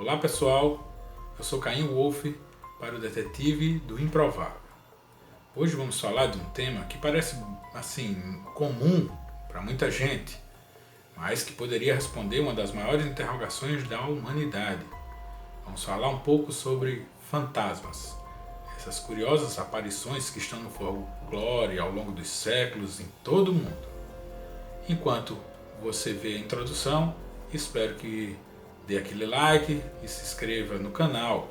Olá pessoal, eu sou Caim Wolf para o Detetive do Improvável. Hoje vamos falar de um tema que parece comum para muita gente, mas que poderia responder uma das maiores interrogações da humanidade. Vamos falar um pouco sobre fantasmas, essas curiosas aparições que estão no folclore ao longo dos séculos em todo o mundo. Enquanto você vê a introdução, espero que dê aquele like e se inscreva no canal.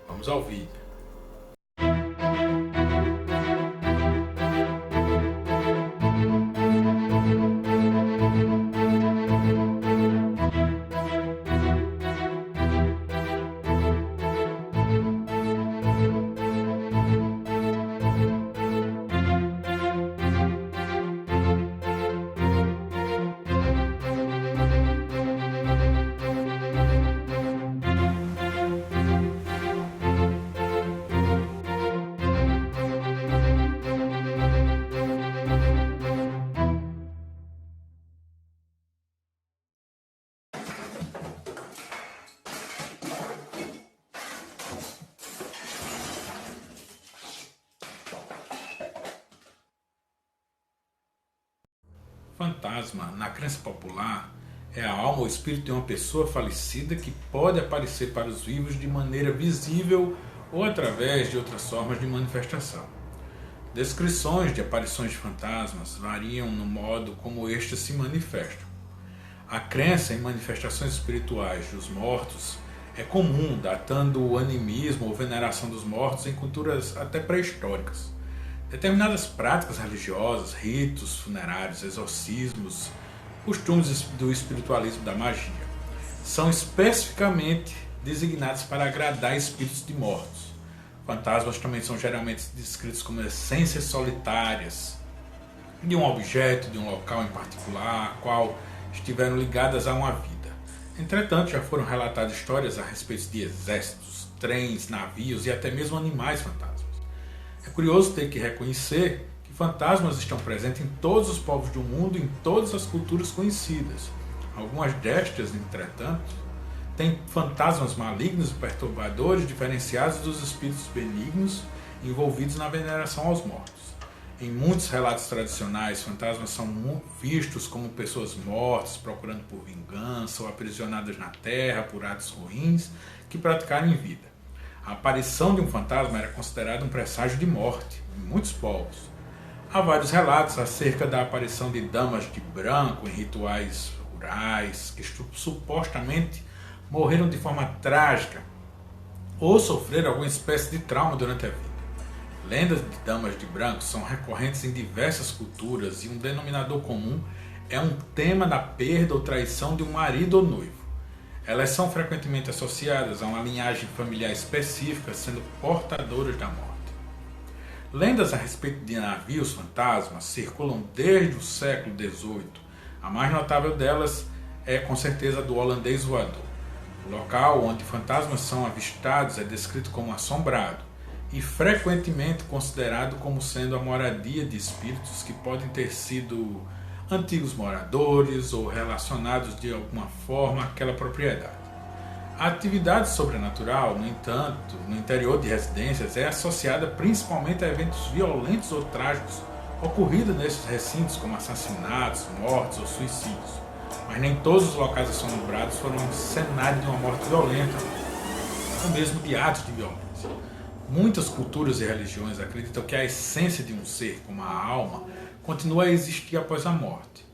Vamos ao vídeo. Fantasma, na crença popular, é a alma ou espírito de uma pessoa falecida que pode aparecer para os vivos de maneira visível ou através de outras formas de manifestação. Descrições de aparições de fantasmas variam no modo como estes se manifestam. A crença em manifestações espirituais dos mortos é comum, datando o animismo ou veneração dos mortos em culturas até pré-históricas. Determinadas práticas religiosas, ritos funerários, exorcismos, costumes do espiritualismo da magia, são especificamente designados para agradar espíritos de mortos. Fantasmas também são geralmente descritos como essências solitárias de um objeto, de um local em particular, a qual estiveram ligadas a uma vida. Entretanto, já foram relatadas histórias a respeito de exércitos, trens, navios e até mesmo animais fantasmas. É curioso ter que reconhecer que fantasmas estão presentes em todos os povos do mundo, em todas as culturas conhecidas. Algumas destas, entretanto, têm fantasmas malignos e perturbadores diferenciados dos espíritos benignos envolvidos na veneração aos mortos. Em muitos relatos tradicionais, fantasmas são vistos como pessoas mortas, procurando por vingança ou aprisionadas na terra por atos ruins que praticaram em vida. A aparição de um fantasma era considerada um presságio de morte em muitos povos. Há vários relatos acerca da aparição de damas de branco em rituais rurais que supostamente morreram de forma trágica ou sofreram alguma espécie de trauma durante a vida. Lendas de damas de branco são recorrentes em diversas culturas e um denominador comum é um tema da perda ou traição de um marido ou noivo. Elas são frequentemente associadas a uma linhagem familiar específica, sendo portadoras da morte. Lendas a respeito de navios fantasmas circulam desde o século XVIII. A mais notável delas é com certeza a do holandês voador. O local onde fantasmas são avistados é descrito como assombrado e frequentemente considerado como sendo a moradia de espíritos que podem ter sido antigos moradores ou relacionados de alguma forma àquela propriedade. A atividade sobrenatural, no entanto, no interior de residências é associada principalmente a eventos violentos ou trágicos ocorridos nesses recintos, como assassinatos, mortes ou suicídios. Mas nem todos os locais assombrados foram um cenário de uma morte violenta, ou mesmo de atos de violência. Muitas culturas e religiões acreditam que a essência de um ser, como a alma, continua a existir após a morte.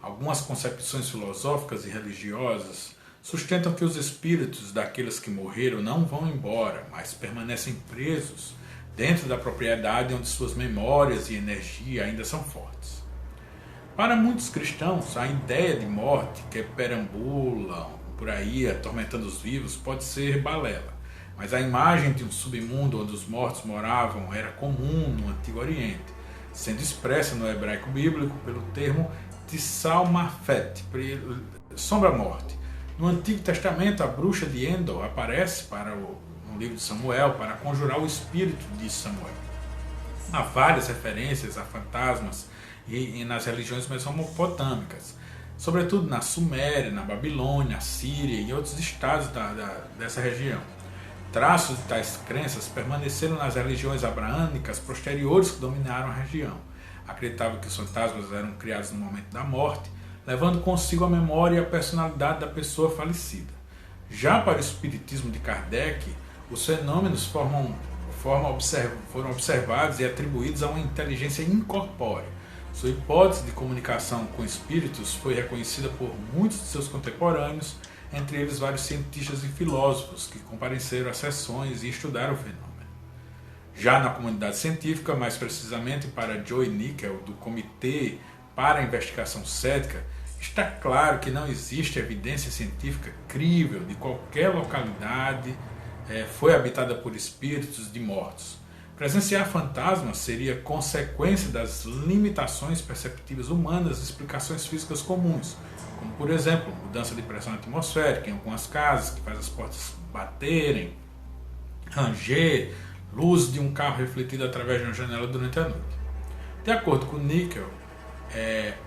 Algumas concepções filosóficas e religiosas sustentam que os espíritos daqueles que morreram não vão embora, mas permanecem presos dentro da propriedade onde suas memórias e energia ainda são fortes. Para muitos cristãos, a ideia de morte que perambulam por aí atormentando os vivos pode ser balela, mas a imagem de um submundo onde os mortos moravam era comum no Antigo Oriente, sendo expressa no hebraico bíblico pelo termo Tsalmafet, sombra-morte. No Antigo Testamento, a bruxa de Endor aparece no livro de Samuel para conjurar o espírito de Samuel. Há várias referências a fantasmas nas religiões mesopotâmicas. sobretudo na Suméria, na Babilônia, Síria e outros estados dessa região. Traços de tais crenças permaneceram nas religiões abraâmicas posteriores que dominaram a região. Acreditavam que os fantasmas eram criados no momento da morte, levando consigo a memória e a personalidade da pessoa falecida. Já para o espiritismo de Kardec, os fenômenos foram observados e atribuídos a uma inteligência incorpórea. Sua hipótese de comunicação com espíritos foi reconhecida por muitos de seus contemporâneos, entre eles vários cientistas e filósofos que compareceram a sessões e estudaram o fenômeno. Já na comunidade científica, mais precisamente para Joy Nickel, do Comitê para a Investigação Cética, está claro que não existe evidência científica crível de qualquer localidade foi habitada por espíritos de mortos. Presenciar fantasmas seria consequência das limitações perceptivas humanas e explicações físicas comuns, como, por exemplo, mudança de pressão atmosférica em algumas casas, que faz as portas baterem, ranger, luz de um carro refletida através de uma janela durante a noite. De acordo com Nickel,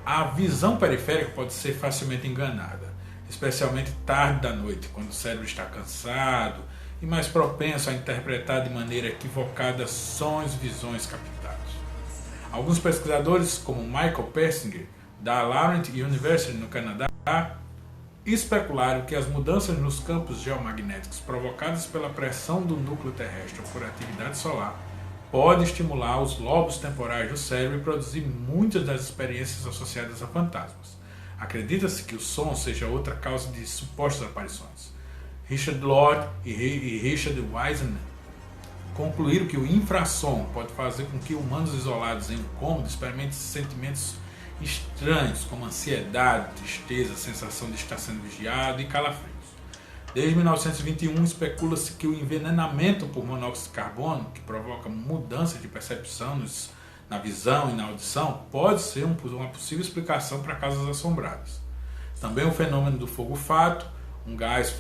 a visão periférica pode ser facilmente enganada, especialmente tarde da noite, quando o cérebro está cansado e mais propenso a interpretar de maneira equivocada sons e visões captados. Alguns pesquisadores, como Michael Persinger, da Laurent University no Canadá, especularam que as mudanças nos campos geomagnéticos provocadas pela pressão do núcleo terrestre ou por atividade solar podem estimular os lobos temporais do cérebro e produzir muitas das experiências associadas a fantasmas. Acredita-se que o som seja outra causa de supostas aparições. Richard Lord e Richard Wiseman concluíram que o infrassom pode fazer com que humanos isolados em um cômodo experimentem sentimentos estranhos, como ansiedade, tristeza, sensação de estar sendo vigiado e calafrios. Desde 1921, especula-se que o envenenamento por monóxido de carbono, que provoca mudança de percepção na visão e na audição, pode ser uma possível explicação para casas assombradas. Também o fenômeno do fogo-fato, um gás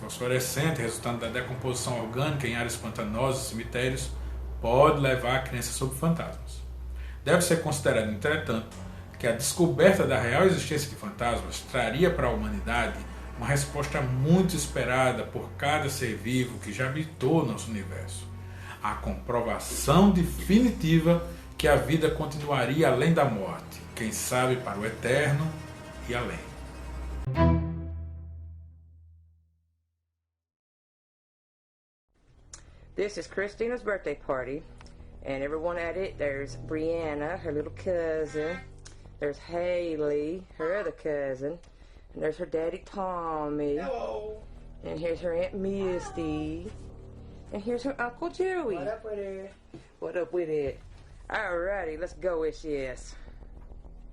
fosforescente resultante da decomposição orgânica em áreas pantanosas e cemitérios, pode levar a crença sobre fantasmas. Deve ser considerado, entretanto, que a descoberta da real existência de fantasmas traria para a humanidade uma resposta muito esperada por cada ser vivo que já habitou nosso universo: a comprovação definitiva que a vida continuaria além da morte, quem sabe para o eterno e além. This is Christina's birthday party, and everyone at it, there's Brianna, her little cousin, there's Haley, her other cousin, and there's her daddy Tommy. Hello. And here's her Aunt Misty, and here's her Uncle Joey. What up with it? What up with it? Alrighty, let's go, yes.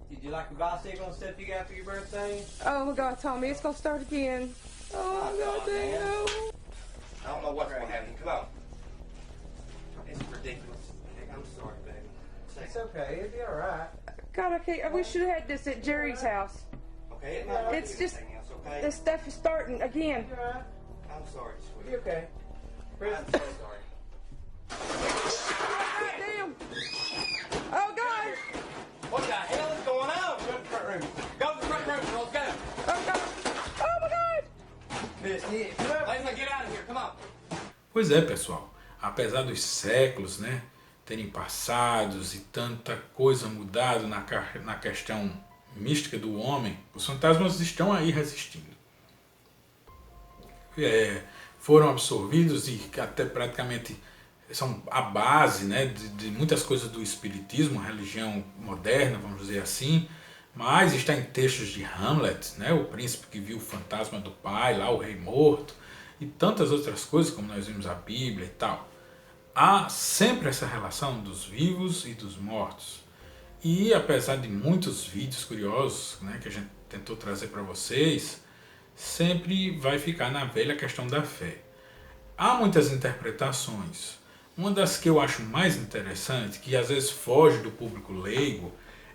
Did you like the bicycle and stuff you got for your birthday? Oh my God, Tommy, it's gonna start again. Oh my God, damn. I don't know what's going to happen. Come on. It's ridiculous. I'm sorry, baby. It's okay. It'll be all right. God, I can't. We should have had this at Jerry's house. Okay, it might not It's be just anything else, okay? this stuff is starting again. You're all right. I'm sorry, sweetie. You're okay. I'm so sorry. God damn! Oh God! What the hell is going on? Go to the front room. Go to the front room, girls. Go. Oh God! Oh my God! Miss, Leslie, get out of here. Come on. Pois é, pessoal, apesar dos séculos, terem passados e tanta coisa mudado na questão mística do homem, os fantasmas estão aí resistindo. Foram absorvidos e até praticamente são a base de muitas coisas do espiritismo, religião moderna, vamos dizer assim, mas está em textos de Hamlet, o príncipe que viu o fantasma do pai, lá o rei morto, e tantas outras coisas, como nós vimos a Bíblia e tal. Há sempre essa relação dos vivos e dos mortos. E apesar de muitos vídeos curiosos que a gente tentou trazer para vocês, sempre vai ficar na velha questão da fé. Há muitas interpretações. Uma das que eu acho mais interessante, que às vezes foge do público leigo,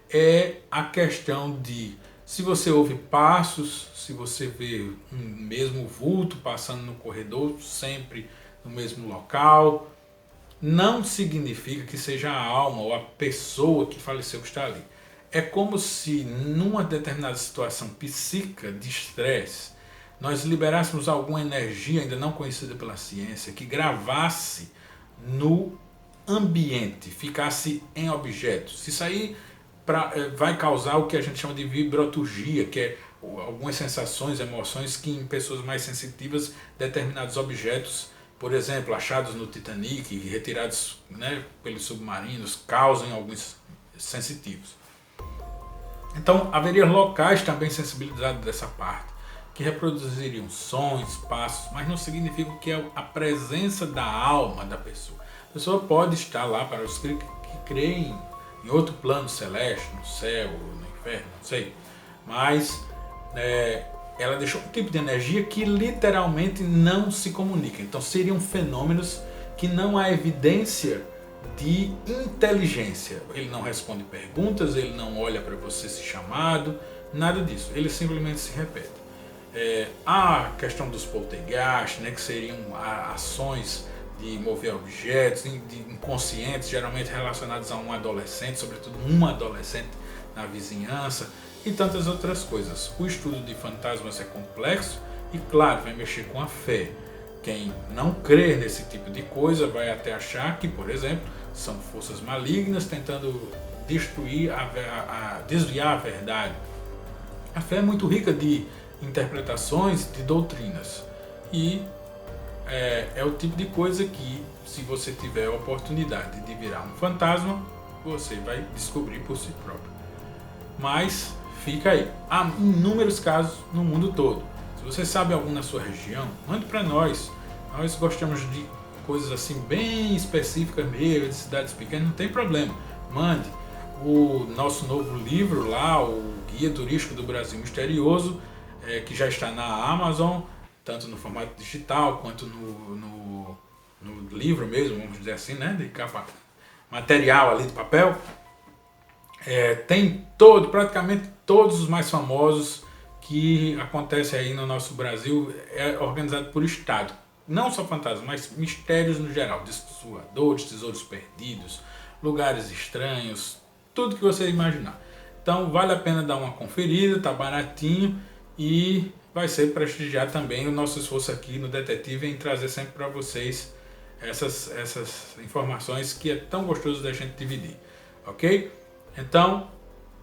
é a questão de se você ouve passos, se você vê um mesmo vulto passando no corredor, sempre no mesmo local, não significa que seja a alma ou a pessoa que faleceu que está ali. é como se numa determinada situação psíquica de estresse, nós liberássemos alguma energia ainda não conhecida pela ciência, que gravasse no ambiente, ficasse em objetos. Isso aí vai causar o que a gente chama de vibroturgia, que é algumas sensações, emoções que em pessoas mais sensitivas determinados objetos, por exemplo, achados no Titanic e retirados, né, pelos submarinos, causam em alguns sensitivos. Então haveria locais também sensibilizados dessa parte, que reproduziriam sons, passos, mas não significa que é a presença da alma da pessoa. A pessoa pode estar lá, para os que creem em outro plano celeste, no céu, no inferno, não sei, mas ela deixou um tipo de energia que literalmente não se comunica. Então seriam fenômenos que não há evidência de inteligência. Ele não responde perguntas, ele não olha para você se chamado, nada disso. Ele simplesmente se repete. A questão dos poltergeist, né, que seriam ações de mover objetos inconscientes, geralmente relacionados a um adolescente, sobretudo uma adolescente na vizinhança, e tantas outras coisas. O estudo de fantasmas é complexo e, claro, vai mexer com a fé. Quem não crê nesse tipo de coisa vai até achar que, por exemplo, são forças malignas tentando destruir, desviar a verdade. A fé é muito rica de interpretações, de doutrinas. E é o tipo de coisa que, se você tiver a oportunidade de virar um fantasma, você vai descobrir por si próprio. Mas fica aí. Há inúmeros casos no mundo todo. Se você sabe algum na sua região, mande para nós. Nós gostamos de coisas assim bem específicas mesmo, de cidades pequenas, não tem problema. Mande. O nosso novo livro lá, o Guia Turístico do Brasil Misterioso, que já está na Amazon, tanto no formato digital quanto no livro mesmo, vamos dizer assim, né, de capa, material ali de papel. Tem praticamente todos os mais famosos que acontecem aí no nosso Brasil, organizado por estado. Não só fantasmas, mas mistérios no geral, discos voadores, tesouros perdidos, lugares estranhos, tudo que você imaginar. Então vale a pena dar uma conferida, tá baratinho e vai ser prestigiar também o nosso esforço aqui no Detetive em trazer sempre para vocês essas informações que é tão gostoso da gente dividir, ok? Então,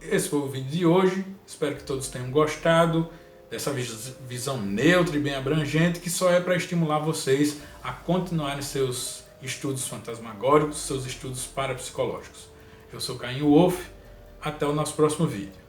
esse foi o vídeo de hoje, espero que todos tenham gostado dessa visão neutra e bem abrangente, que só é para estimular vocês a continuarem seus estudos fantasmagóricos, seus estudos parapsicológicos. Eu sou Caim Wolf, até o nosso próximo vídeo.